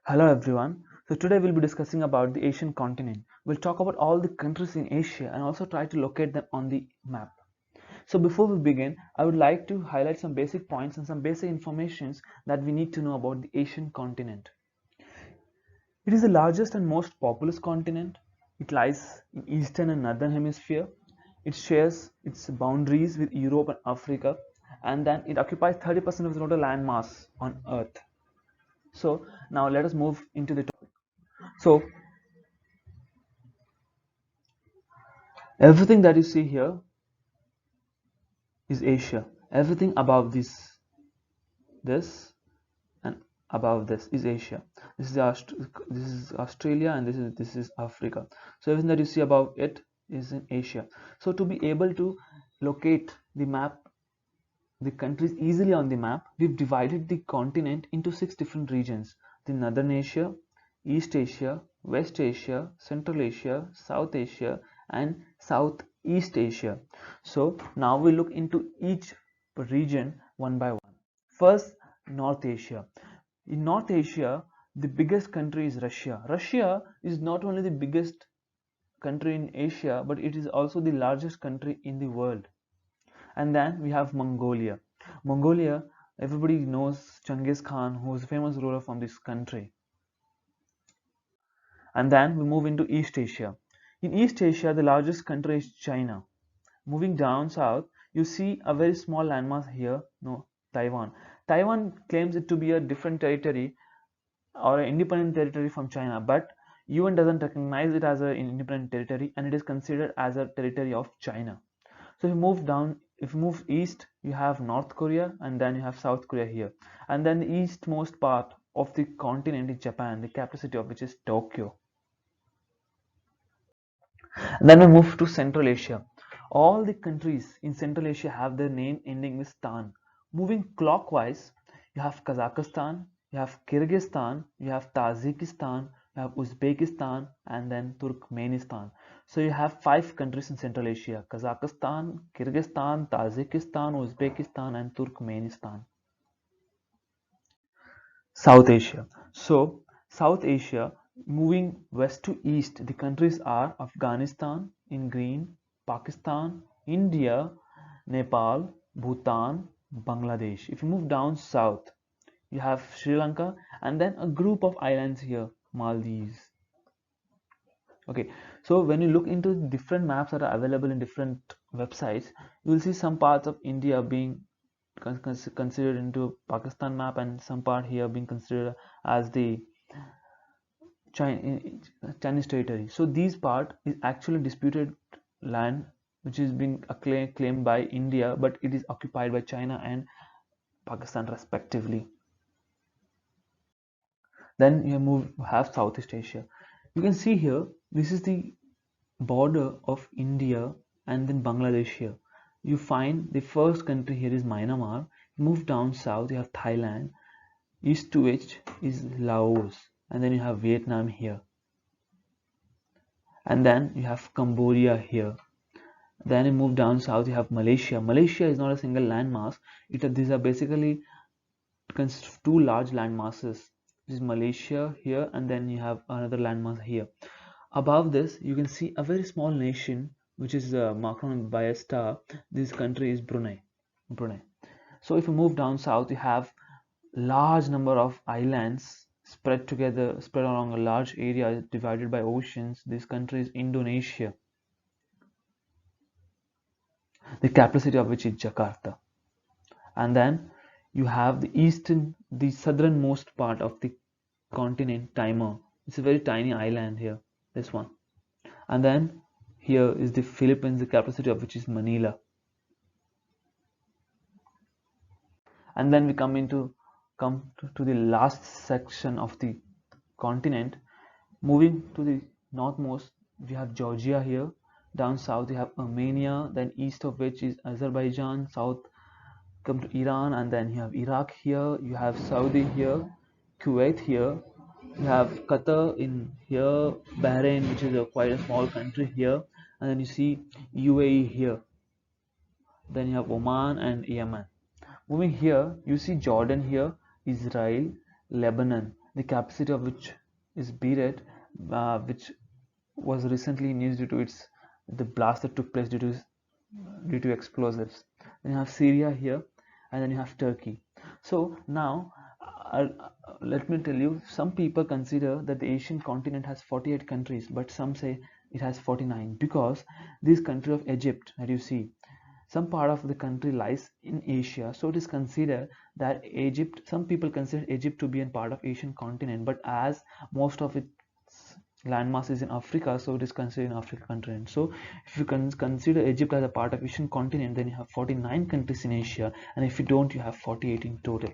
Hello everyone. So today we'll be discussing about the Asian continent. We'll talk about all the countries in Asia and also try to locate them on the map. So before we begin, I would like to highlight some basic points and some basic informations that we need to know about the Asian continent. It is the largest and most populous continent. It lies in eastern and northern hemisphere. It shares its boundaries with Europe and Africa, and then it occupies 30% of the total land mass on Earth. So now let us move into the topic. So everything that you see here is Asia. Everything above this, and above this is Asia. This is Australia, and this is Africa. So everything that you see above it is in Asia. So to be able to locate the countries easily on the map, we've divided the continent into 6 different regions: the Northern Asia, East Asia, West Asia, Central Asia, South Asia, and Southeast Asia. So now we look into each region one by one. First, North Asia. In North Asia, the biggest country is Russia. Russia is not only the biggest country in Asia, but it is also the largest country in the world. And then we have Mongolia. Mongolia, everybody knows Genghis Khan, who was a famous ruler from this country. And then we move into East Asia. In East Asia, the largest country is China. Moving down south, you see a very small landmass here, no, Taiwan. Taiwan claims it to be a different territory or an independent territory from China, but UN doesn't recognize it as an independent territory, and it is considered as a territory of China. So if you move east, you have North Korea, and then you have South Korea here. And then the eastmost part of the continent is Japan, the capital city of which is Tokyo. And then we move to Central Asia. All the countries in Central Asia have their name ending with Stan. Moving clockwise, you have Kazakhstan, you have Kyrgyzstan, you have Tajikistan, you have Uzbekistan, and then Turkmenistan. So you have 5 countries in Central Asia: Kazakhstan, Kyrgyzstan, Tajikistan, Uzbekistan, and Turkmenistan. South Asia. So South Asia, moving west to east, the countries are Afghanistan in green, Pakistan, India, Nepal, Bhutan, Bangladesh. If you move down south, you have Sri Lanka, and then a group of islands here, Maldives. Okay, so when you look into different maps that are available in different websites, you will see some parts of India being considered into Pakistan map, and some part here being considered as the Chinese territory. So these part is actually disputed land which is being claimed by India, but it is occupied by China and Pakistan respectively. Then you have Southeast Asia. You can see here, this is the border of India and then Bangladesh here. You find the first country here is Myanmar. Move down south, you have Thailand. East to which is Laos, and then you have Vietnam here, and then you have Cambodia here. Then you move down south, you have Malaysia. Malaysia is not a single landmass. These are basically two large land masses. This is Malaysia here, and then you have another landmass here. Above this, you can see a very small nation which is marked on by a star. This country is Brunei. So if you move down south, you have large number of islands spread along a large area divided by oceans. This country is Indonesia, the capital city of which is Jakarta. And then you have the southernmost part of the continent, Timor. It's a very tiny island here, this one. And then here is the Philippines, the capital city of which is Manila. And then we come to the last section of the continent. Moving to the northmost, we have Georgia here. Down south you have Armenia, then east of which is Azerbaijan. South come to Iran, and then you have Iraq here. You have Saudi here, Kuwait here. You have Qatar in here, Bahrain, which is quite a small country here, and then you see UAE here. Then you have Oman and Yemen. Moving here, you see Jordan here, Israel, Lebanon. the capacity of which is Beirut, which was recently in news due to the blast that took place due to explosives. Then you have Syria here, and then you have Turkey. So now let me tell you, some people consider that the Asian continent has 48 countries, but some say it has 49, because this country of Egypt that you see, some part of the country lies in Asia, so it is considered that Egypt, some people consider Egypt to be a part of Asian continent, but as most of its landmass is in Africa, so it is considered an African continent. So if you consider Egypt as a part of Asian continent, then you have 49 countries in Asia, and if you don't, you have 48 in total.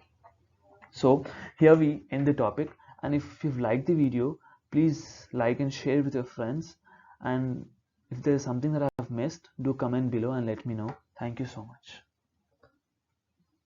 So here we end the topic, and if you've liked the video, please like and share with your friends, and if there is something that I have missed, do comment below and let me know. Thank you so much.